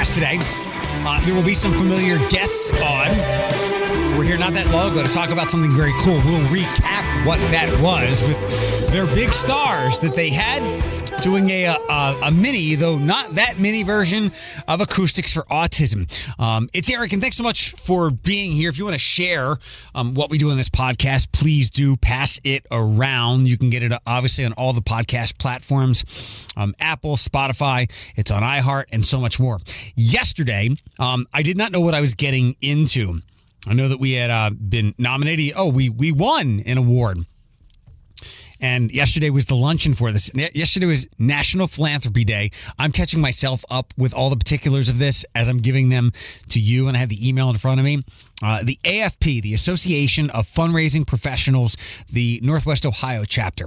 podcast today. There will be some familiar guests on. We're here not that long ago to talk about something very cool. We'll recap what that was with their big stars that they had doing a mini, though not that mini version of Acoustics for Autism. It's Eric, and thanks so much for being here. If you want to share what we do in this podcast, please do pass it around. You can get it obviously on all the podcast platforms, Apple, Spotify, it's on iHeart, and so much more. Yesterday, I did not know what I was getting into. I know that we had been nominated. We won an award. And yesterday was the luncheon for this. Yesterday was National Philanthropy Day. I'm catching myself up with all the particulars of this as I'm giving them to you, and I have the email in front of me. The AFP, the Association of Fundraising Professionals, the Northwest Ohio chapter.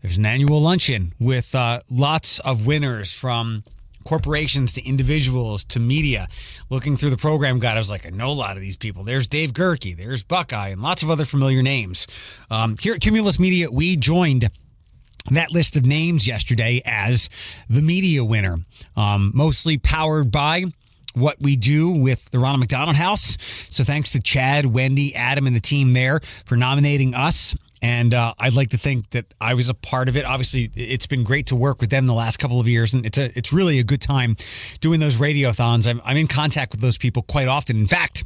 There's an annual luncheon with lots of winners from corporations to individuals to media. Looking through the program guide, I was like, I know a lot of these people. There's Dave Gerke, there's Buckeye, and lots of other familiar names. Here at Cumulus Media, we joined that list of names yesterday as the media winner, mostly powered by what we do with the Ronald McDonald House. So thanks to Chad, Wendy, Adam, and the team there for nominating us. And I'd like to think that I was a part of it. Obviously, it's been great to work with them the last couple of years, and it's really a good time doing those radiothons. I'm in contact with those people quite often. In fact,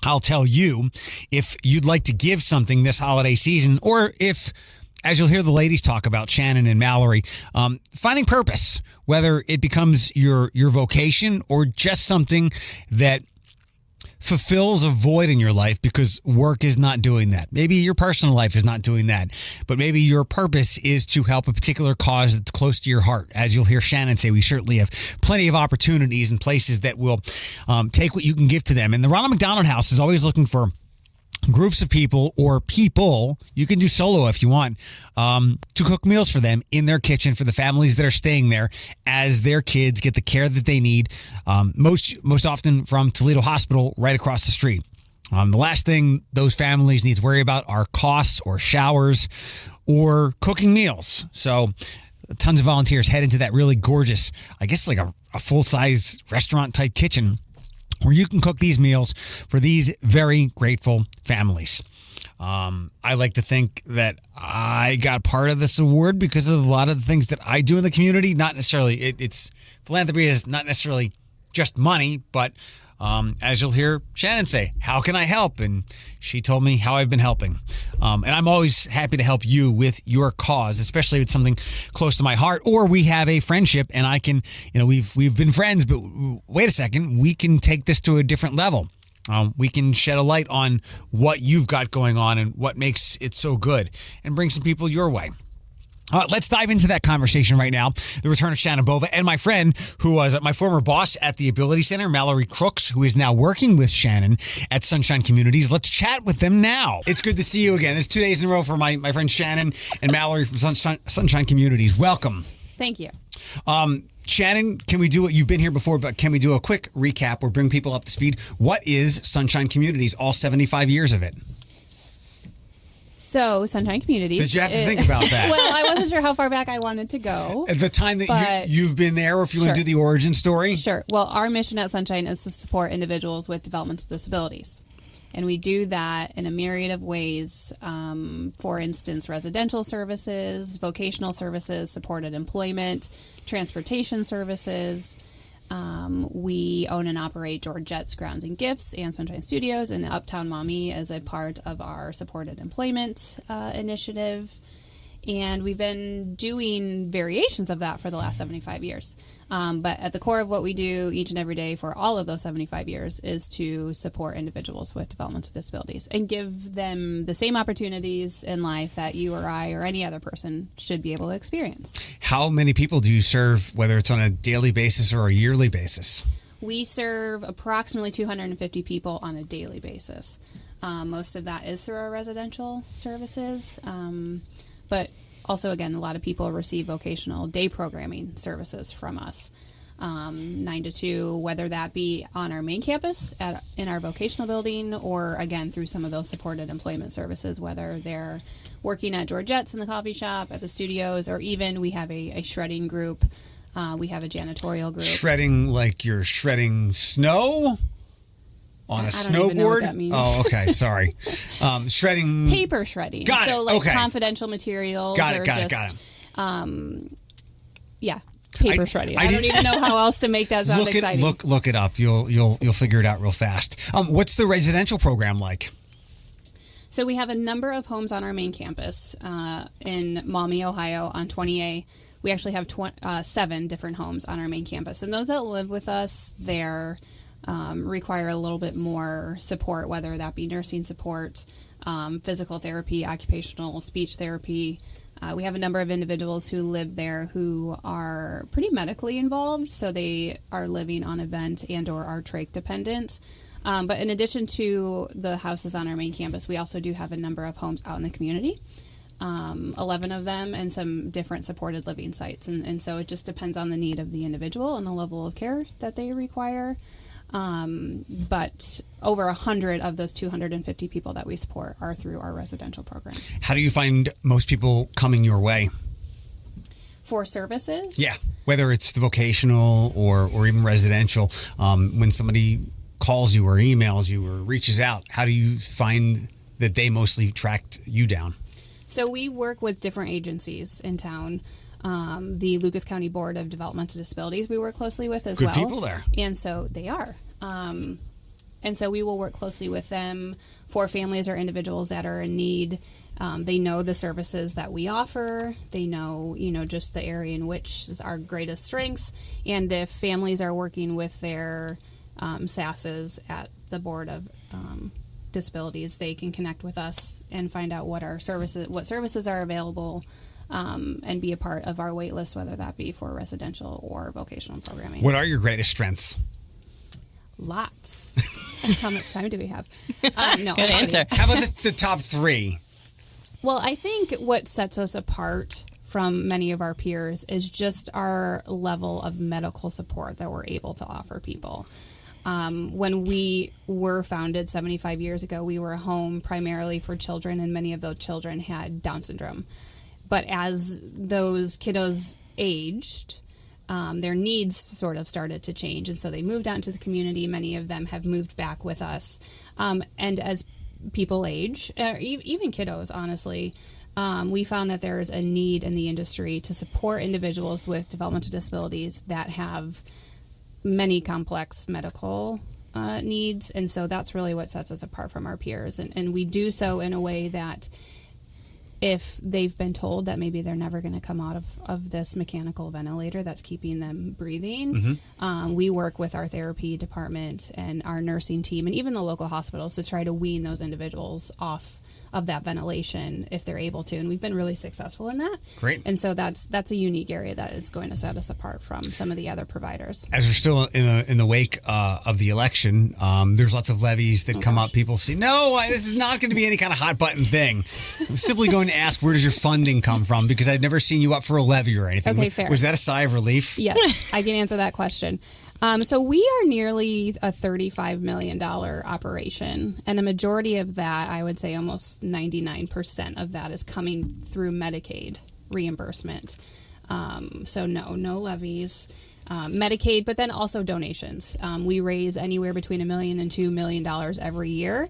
I'll tell you, if you'd like to give something this holiday season, or if, as you'll hear the ladies talk about, Shannon and Mallory, finding purpose, whether it becomes your vocation or just something that fulfills a void in your life because work is not doing that. Maybe your personal life is not doing that, but maybe your purpose is to help a particular cause that's close to your heart. As you'll hear Shannon say, we certainly have plenty of opportunities and places that will take what you can give to them. And the Ronald McDonald House is always looking for groups of people, or people, you can do solo if you want, to cook meals for them in their kitchen for the families that are staying there as their kids get the care that they need, most often from Toledo Hospital right across the street. The last thing those families need to worry about are costs or showers or cooking meals. So tons of volunteers head into that really gorgeous, I guess like a full-size restaurant type kitchen where you can cook these meals for these very grateful families. I like to think that I got part of this award because of a lot of the things that I do in the community. Not necessarily, it's philanthropy is not necessarily just money, but as you'll hear Shannon say, how can I help? And she told me how I've been helping. And I'm always happy to help you with your cause, especially if it's something close to my heart, or we have a friendship and I can, we've been friends, but wait a second, we can take this to a different level. We can shed a light on what you've got going on and what makes it so good and bring some people your way. Let's dive into that conversation right now. The return of Shannon Bova and my friend who was my former boss at the Ability Center, Mallory Crooks, who is now working with Shannon at Sunshine Communities. Let's chat with them now. It's good to see you again. It's 2 days in a row for my friend Shannon and Mallory from Sunshine Communities. Welcome. Thank you. Shannon, can we do what you've been here before, but can we do a quick recap or bring people up to speed? What is Sunshine Communities, all 75 years of it? So, Sunshine Communities. Did you have to think about that? Well, I wasn't sure how far back I wanted to go. At the time that you've been there, or if you want to do the origin story? Sure. Well, our mission at Sunshine is to support individuals with developmental disabilities. And we do that in a myriad of ways. For instance, residential services, vocational services, supported employment, transportation services. We own and operate Georgette's Grounds and Gifts and Sunshine Studios, and Uptown Mommy as a part of our supported employment initiative. And we've been doing variations of that for the last 75 years. But at the core of what we do each and every day for all of those 75 years is to support individuals with developmental disabilities and give them the same opportunities in life that you or I or any other person should be able to experience. How many people do you serve, whether it's on a daily basis or a yearly basis? We serve approximately 250 people on a daily basis. Most of that is through our residential services. But also, again, a lot of people receive vocational day programming services from us, 9 to 2, whether that be on our main campus in our vocational building or, again, through some of those supported employment services, whether they're working at Georgette's in the coffee shop, at the studios, or even we have a shredding group We have a janitorial group. Shredding like you're shredding snow on a I don't snowboard? even know what that means. Oh, okay. Sorry. Shredding. Paper shredding. Got it. So like Okay. confidential materials. Got it. or Got it. just, Got it. Yeah. Paper shredding. I don't even know how else to make that sound exciting. Look it up. You'll figure it out real fast. What's the residential program like? So we have a number of homes on our main campus in Maumee, Ohio, on 20A. We actually have 7 different homes on our main campus. And those that live with us there require a little bit more support, whether that be nursing support, physical therapy, occupational speech therapy. We have a number of individuals who live there who are pretty medically involved, so they are living on a vent and or are trach dependent. But in addition to the houses on our main campus, we also do have a number of homes out in the community, 11 of them, and some different supported living sites. And so it just depends on the need of the individual and the level of care that they require. But over 100 of those 250 people that we support are through our residential program. How do you find most people coming your way? For services? Yeah, whether it's the vocational or even residential, when somebody calls you or emails you or reaches out, how do you find that they mostly tracked you down? So we work with different agencies in town. The Lucas County Board of Developmental Disabilities we work closely with as well. Good people there. And so they are. And so we will work closely with them for families or individuals that are in need. They know the services that we offer. They know, just the area in which is our greatest strengths. And if families are working with their SASs at the Board of Disabilities, they can connect with us and find out what services are available, and be a part of our wait list, whether that be for residential or vocational programming. What are your greatest strengths? Lots. How much time do we have? No, Good answer. How about the top 3? Well, I think what sets us apart from many of our peers is just our level of medical support that we're able to offer people. When we were founded 75 years ago, we were a home primarily for children, and many of those children had Down syndrome. But as those kiddos aged, their needs sort of started to change, and so they moved out into the community. Many of them have moved back with us. And as people age, even kiddos, honestly, we found that there is a need in the industry to support individuals with developmental disabilities that have many complex medical needs, and so that's really what sets us apart from our peers. And we do so in a way that if they've been told that maybe they're never going to come out of this mechanical ventilator that's keeping them breathing, we work with our therapy department and our nursing team and even the local hospitals to try to wean those individuals off of that ventilation if they're able to, and we've been really successful in that. Great. And so that's a unique area that is going to set us apart from some of the other providers. As we're still in the wake of the election, there's lots of levies that come up. People say, no, this is not going to be any kind of hot button thing. I'm simply going to ask, where does your funding come from? Because I've never seen you up for a levy or anything. Okay, fair. Was that a sigh of relief? Yes, I can answer that question. So we are nearly a $35 million operation, and a majority of that, I would say almost 99% of that is coming through Medicaid reimbursement. So no levies. Medicaid, but then also donations. We raise anywhere between $1 million and $2 million every year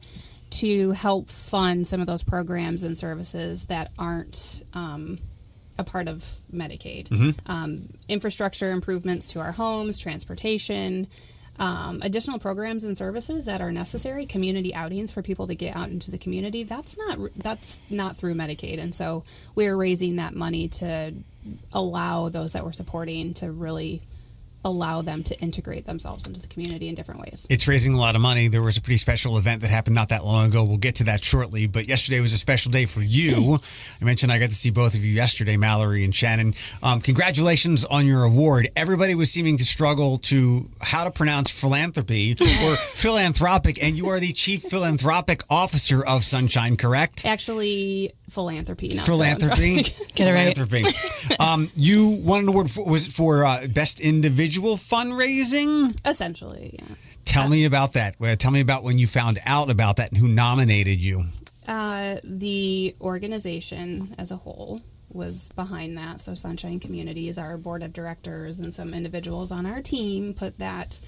to help fund some of those programs and services that aren't a part of Medicaid. Infrastructure improvements to our homes, transportation, additional programs and services that are necessary, community outings for people to get out into the community. That's not through Medicaid, and so we're raising that money to allow those that we're supporting to really allow them to integrate themselves into the community in different ways. It's raising a lot of money. There was a pretty special event that happened not that long ago. We'll get to that shortly, but yesterday was a special day for you. I mentioned I got to see both of you yesterday, Mallory and Shannon. Congratulations on your award. Everybody was seeming to struggle to how to pronounce philanthropy or philanthropic, and you are the Chief Philanthropic Officer of Sunshine, correct? Actually, philanthropy, not Philanthropy. Get it right. Philanthropy. You won an award was it for Best Individual Fundraising? Essentially, yeah. Tell me about that. Tell me about when you found out about that and who nominated you. The organization as a whole was behind that. So Sunshine Communities, our board of directors, and some individuals on our team put that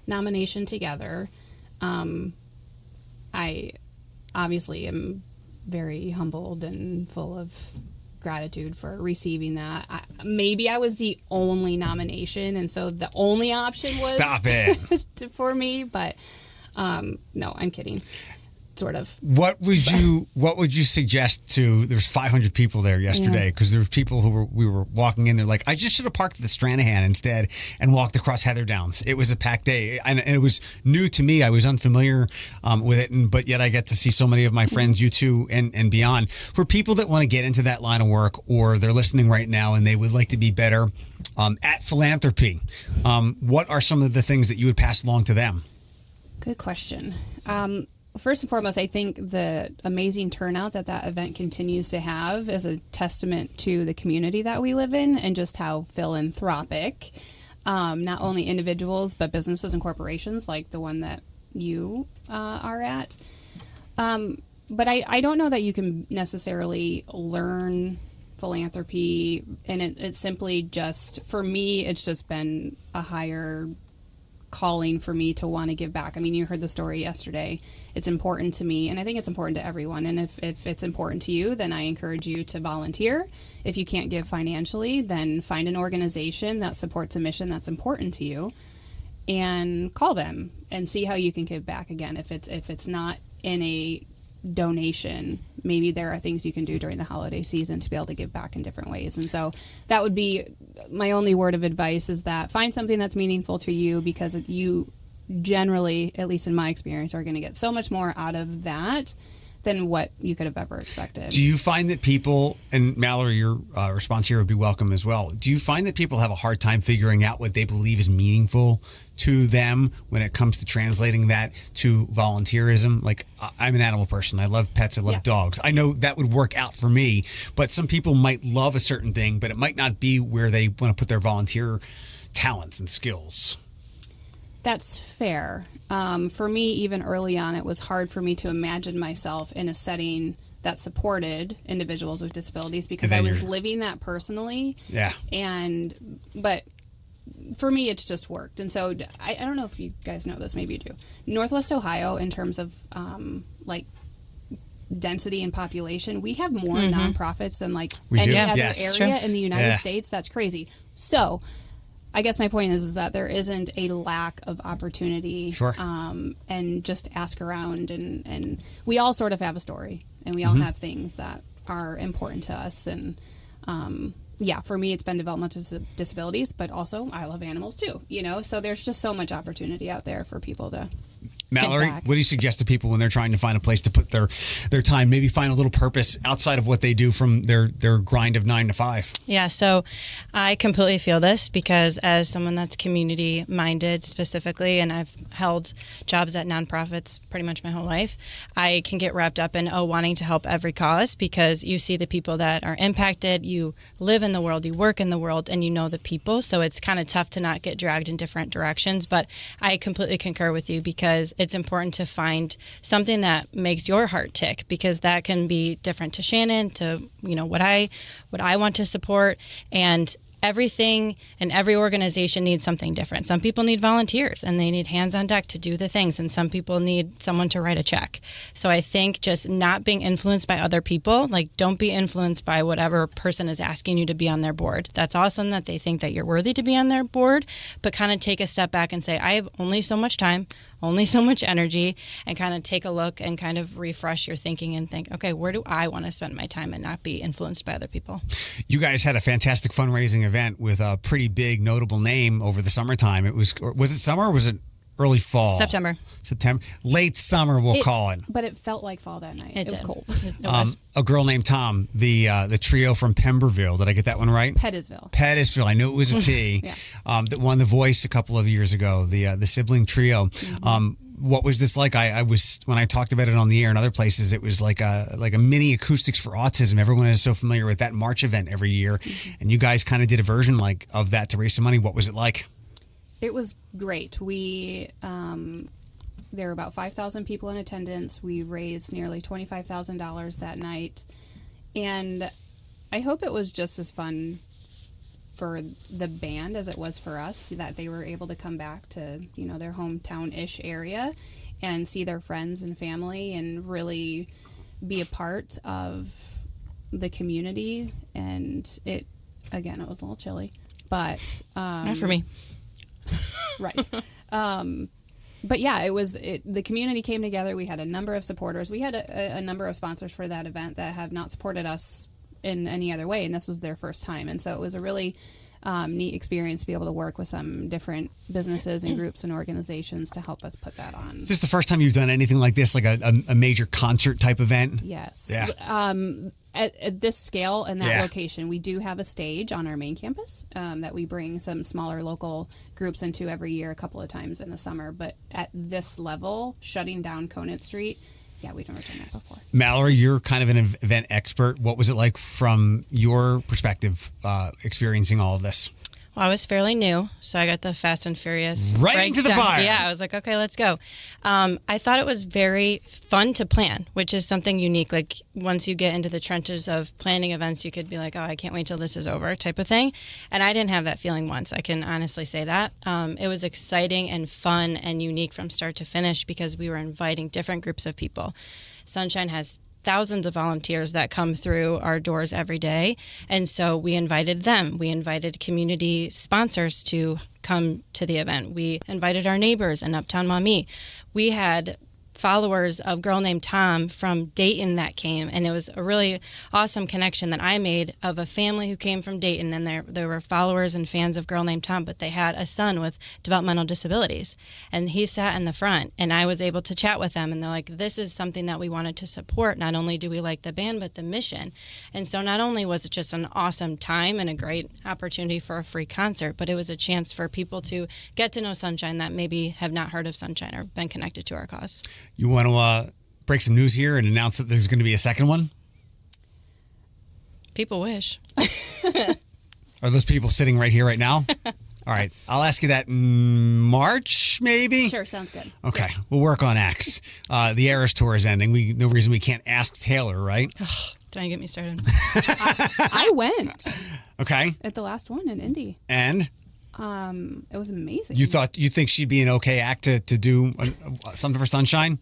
nomination together. I obviously am very humbled and full of gratitude for receiving that. Maybe I was the only nomination, and so the only option was Stop it. for me, but no, I'm kidding. Sort of. What would you suggest to? There's 500 people there yesterday because there were people we were walking in. They're like, I just should have parked at the Stranahan instead and walked across Heather Downs. It was a packed day, and it was new to me. I was unfamiliar with it, but yet I get to see so many of my friends, you two, and beyond. For people that want to get into that line of work, or they're listening right now and they would like to be better at philanthropy, what are some of the things that you would pass along to them? Good question. First and foremost, I think the amazing turnout that event continues to have is a testament to the community that we live in and just how philanthropic not only individuals but businesses and corporations like the one that you are at. But I don't know that you can necessarily learn philanthropy, and it's simply just, for me, it's just been a higher calling for me to want to give back. I mean, you heard the story yesterday. It's important to me, and I think it's important to everyone. And if it's important to you, then I encourage you to volunteer. If you can't give financially, then find an organization that supports a mission that's important to you and call them and see how you can give back. Again, if it's not in a donation, maybe there are things you can do during the holiday season to be able to give back in different ways. And so that would be my only word of advice, is that find something that's meaningful to you, because you generally, at least in my experience, are going to get so much more out of that than what you could have ever expected. Do you find that people, and Mallory, your response here would be welcome as well, do you find that people have a hard time figuring out what they believe is meaningful to them when it comes to translating that to volunteerism? Like, I'm an animal person. I love pets. I love dogs. I know that would work out for me, but some people might love a certain thing, but it might not be where they want to put their volunteer talents and skills. That's fair. For me, even early on, it was hard for me to imagine myself in a setting that supported individuals with disabilities, because I was living that personally. Yeah. But for me, it's just worked. And so I don't know if you guys know this, maybe you do. Northwest Ohio, in terms of like density and population, we have more nonprofits than like any other area in the United States. That's crazy. So I guess my point is that there isn't a lack of opportunity. Sure. And just ask around, and we all sort of have a story, and we all have things that are important to us. And for me, it's been developmental disabilities, but also I love animals too, so there's just so much opportunity out there for people to. Mallory, what do you suggest to people when they're trying to find a place to put their time, maybe find a little purpose outside of what they do from their grind of 9 to 5? Yeah, so I completely feel this, because as someone that's community minded specifically, and I've held jobs at nonprofits pretty much my whole life, I can get wrapped up in wanting to help every cause, because you see the people that are impacted, you live in the world, you work in the world, and you know the people, so it's kind of tough to not get dragged in different directions. But I completely concur with you, because it's important to find something that makes your heart tick, because that can be different to Shannon, to what I want to support. And everything and every organization needs something different. Some people need volunteers and they need hands on deck to do the things, and some people need someone to write a check. So I think just not being influenced by other people, like don't be influenced by whatever person is asking you to be on their board. That's awesome that they think that you're worthy to be on their board, but kind of take a step back and say, I have only so much time, only so much energy, and kind of take a look and kind of refresh your thinking and think, okay, where do I want to spend my time and not be influenced by other people? You guys had a fantastic fundraising event with a pretty big notable name over the summertime. Was it summer or was it early fall? September. Late summer, we'll call it. But it felt like fall that night. It was cold. It was. A girl named Tom, the trio from Pemberville. Did I get that one right? Pettisville. I knew it was a P. That won The Voice a couple of years ago. The sibling trio. What was this like? I was, when I talked about it on the air and other places, it was like a mini acoustics for autism. Everyone is so familiar with that March event every year, and you guys kind of did a version of that to raise some money. What was it like? It was great. There were about 5,000 people in attendance. We raised nearly $25,000 that night. And I hope it was just as fun for the band as it was for us, that they were able to come back to, their hometown-ish area and see their friends and family and really be a part of the community. And it was a little chilly, but not for me. Right. But yeah, the community came together. We had a number of supporters. We had a number of sponsors for that event that have not supported us in any other way, and this was their first time. And so it was a really neat experience to be able to work with some different businesses and groups and organizations to help us put that on. Is this the first time you've done anything like this, like a major concert type event? Yes. Yeah. At this scale and that location, we do have a stage on our main campus that we bring some smaller local groups into every year, a couple of times in the summer. But at this level, shutting down Conant Street, we've never done that before. Mallory, you're kind of an event expert. What was it like from your perspective, experiencing all of this? Well, I was fairly new, so I got the Fast and Furious right into the fire. Yeah, I was like, okay, let's go. I thought it was very fun to plan, which is something unique. Like once you get into the trenches of planning events, you could be like, oh, I can't wait till this is over type of thing. And I didn't have that feeling once. I can honestly say that. It was exciting and fun and unique from start to finish because we were inviting different groups of people. Sunshine has thousands of volunteers that come through our doors every day. And so we invited them. We invited community sponsors to come to the event. We invited our neighbors in Uptown Maumee. We had followers of Girl Named Tom from Dayton that came, and it was a really awesome connection that I made of a family who came from Dayton, and there were followers and fans of Girl Named Tom, but they had a son with developmental disabilities, and he sat in the front, and I was able to chat with them, and they're like, this is something that we wanted to support. Not only do we like the band, but the mission. And so not only was it just an awesome time and a great opportunity for a free concert, but it was a chance for people to get to know Sunshine that maybe have not heard of Sunshine or been connected to our cause. You want to break some news here and announce that there's going to be a second one? People wish. Are those people sitting right here right now? All right. I'll ask you that in March, maybe? Sure, sounds good. Okay. We'll work on X. The Eras Tour is ending. No reason we can't ask Taylor, right? Don't get me started. I went. Okay. At the last one in Indy. And? It was amazing. You think she'd be an okay act to do something for Sunshine?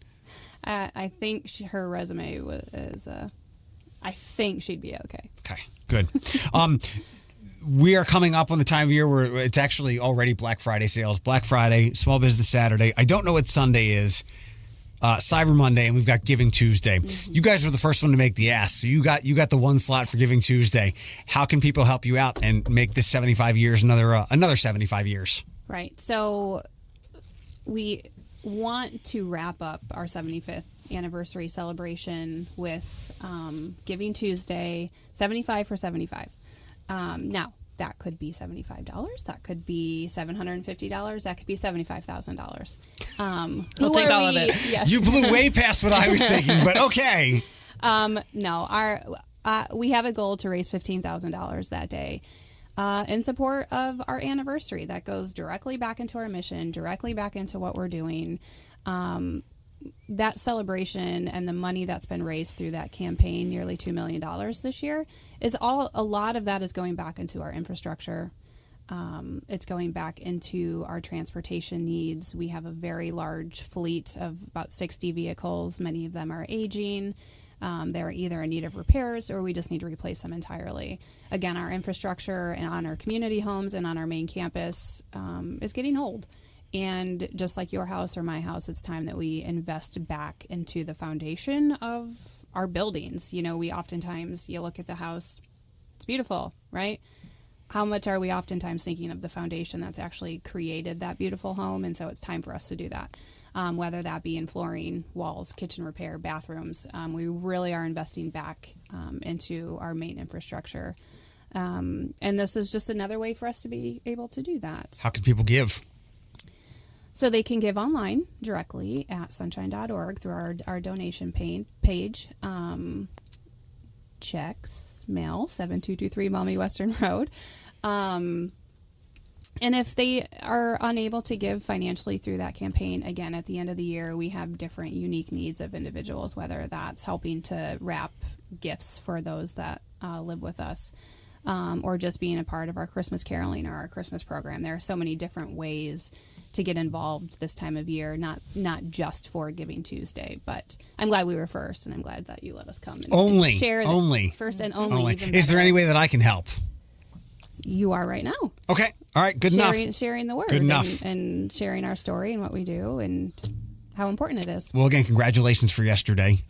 I think her resume is. I think she'd be okay. Okay, good. We are coming up on the time of year where it's actually already Black Friday sales. Black Friday, Small Business Saturday. I don't know what Sunday is. Cyber Monday, and we've got Giving Tuesday. Mm-hmm. You guys were the first one to make the ask, so you got the one slot for Giving Tuesday. How can people help you out and make this 75 years another 75 years? Right. So we want to wrap up our 75th anniversary celebration with Giving Tuesday, 75 for 75. Now, that could be $75. That could be $750. That could be $75,000. We'll take all of it. Yes. You blew way past what I was thinking, but okay. No, we have a goal to raise $15,000 that day in support of our anniversary. That goes directly back into our mission, directly back into what we're doing. That celebration and the money that's been raised through that campaign, nearly $2 million this year, a lot of that is going back into our infrastructure. It's going back into our transportation needs. We have a very large fleet of about 60 vehicles. Many of them are aging. They're either in need of repairs or we just need to replace them entirely. Again, our infrastructure and on our community homes and on our main campus is getting old. And just like your house or my house, it's time that we invest back into the foundation of our buildings. You know, you look at the house, it's beautiful, right? How much are we oftentimes thinking of the foundation that's actually created that beautiful home? And so it's time for us to do that, whether that be in flooring, walls, kitchen repair, bathrooms. We really are investing back into our main infrastructure. And this is just another way for us to be able to do that. How can people give? So they can give online directly at sunshine.org through our donation page. Checks, mail, 7223 Maumee Western Road. And if they are unable to give financially through that campaign, again, at the end of the year, we have different unique needs of individuals, whether that's helping to wrap gifts for those that live with us, or just being a part of our Christmas caroling or our Christmas program. There are so many different ways to get involved this time of year, not just for Giving Tuesday. But I'm glad we were first, and I'm glad that you let us come and share the first and only. Is there any way that I can help? You are right now. Okay. All right. Good enough. Sharing the word. Good enough. And sharing our story and what we do and how important it is. Well, again, congratulations for yesterday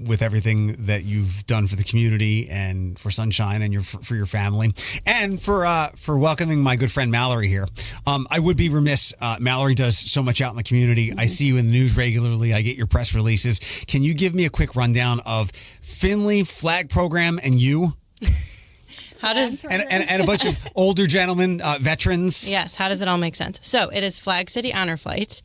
with everything that you've done for the community and for Sunshine and for your family and for welcoming my good friend Mallory here. I would be remiss. Mallory does so much out in the community. I see you in the news regularly. I get your press releases. Can you give me a quick rundown of Findlay Flag Program and you? And a bunch of older gentlemen, veterans. Yes. How does it all make sense? So it is Flag City Honor Flight,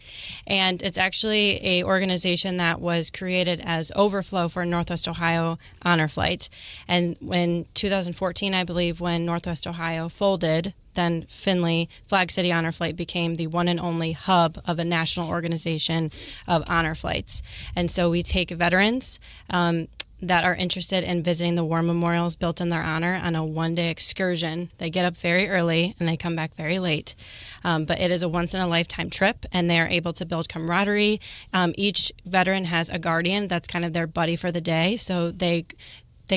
and it's actually a organization that was created as overflow for Northwest Ohio Honor Flight. And when 2014, I believe, when Northwest Ohio folded, then Findlay Flag City Honor Flight became the one and only hub of a national organization of honor flights. And so we take veterans that are interested in visiting the war memorials built in their honor on a one-day excursion. They get up very early and they come back very late. But it is a once-in-a-lifetime trip, and they are able to build camaraderie. Each veteran has a guardian that's kind of their buddy for the day, so they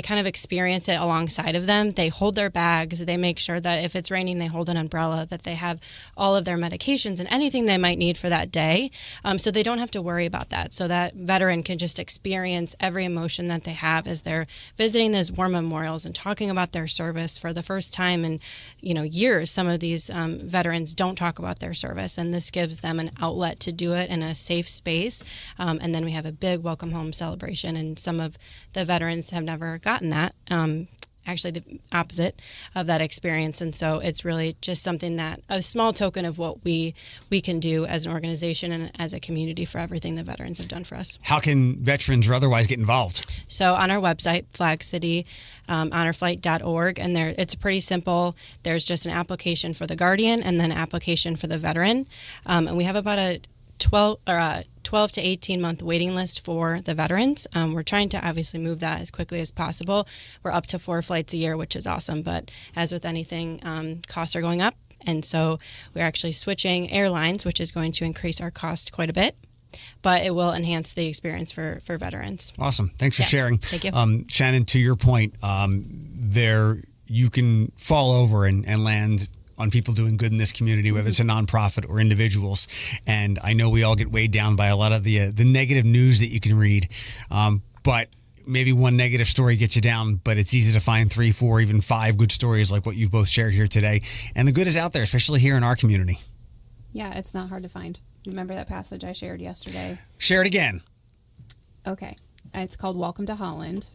kind of experience it alongside of them. They hold their bags. They make sure that if it's raining, they hold an umbrella, that they have all of their medications and anything they might need for that day. So they don't have to worry about that. So that veteran can just experience every emotion that they have as they're visiting those war memorials and talking about their service for the first time in, years. Some of these veterans don't talk about their service, and this gives them an outlet to do it in a safe space. And then we have a big welcome home celebration, and some of the veterans have never gotten that, actually the opposite of that experience. And so it's really just something that a small token of what we can do as an organization and as a community for everything the veterans have done for us. How can veterans or otherwise get involved? So on our website, flagcityhonorflight.org, and it's pretty simple. There's just an application for the guardian and then an application for the veteran. And we have about a 12 to 18 month waiting list for the veterans. We're trying to obviously move that as quickly as possible. We're up to 4 flights a year, which is awesome. But as with anything, costs are going up. And so we're actually switching airlines, which is going to increase our cost quite a bit. But it will enhance the experience for veterans. Awesome. Thanks for sharing. Thank you. Shannon, to your point, there you can fall over and land on people doing good in this community, whether it's a nonprofit or individuals. And I know we all get weighed down by a lot of the negative news that you can read. But maybe one negative story gets you down, but it's easy to find 3, 4, even 5 good stories like what you've both shared here today. And the good is out there, especially here in our community. Yeah, it's not hard to find. Remember that passage I shared yesterday? Share it again. Okay. It's called Welcome to Holland.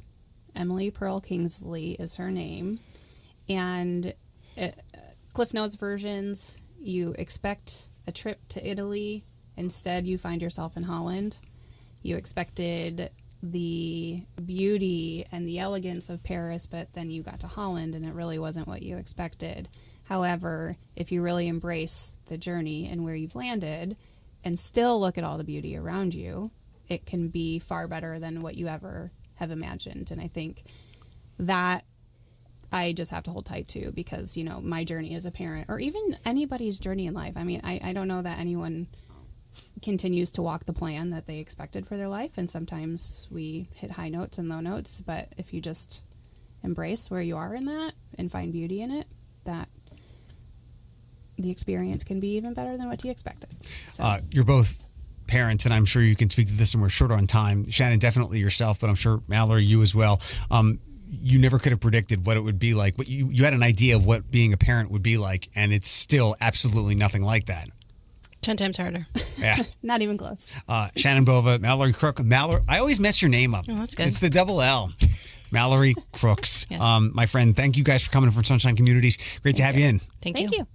Emily Pearl Kingsley is her name. And Cliff Notes versions, you expect a trip to Italy. Instead, you find yourself in Holland. You expected the beauty and the elegance of Paris, but then you got to Holland and it really wasn't what you expected. However, if you really embrace the journey and where you've landed and still look at all the beauty around you, it can be far better than what you ever have imagined. And I think that I just have to hold tight to, because, my journey as a parent, or even anybody's journey in life. I mean, I don't know that anyone continues to walk the plan that they expected for their life. And sometimes we hit high notes and low notes. But if you just embrace where you are in that and find beauty in it, that the experience can be even better than what you expected. So. You're both parents, and I'm sure you can speak to this, and we're short on time. Shannon, definitely yourself, but I'm sure Mallory, you as well. You never could have predicted what it would be like, but you had an idea of what being a parent would be like, and it's still absolutely nothing like that. 10 times harder. Yeah. Not even close. Shannon Bova, Mallory Crook. Mallory, I always mess your name up. Oh, that's good. It's the double L. Mallory Crooks. Yes. My friend, thank you guys for coming from Sunshine Communities. Great to have you in. Thank you.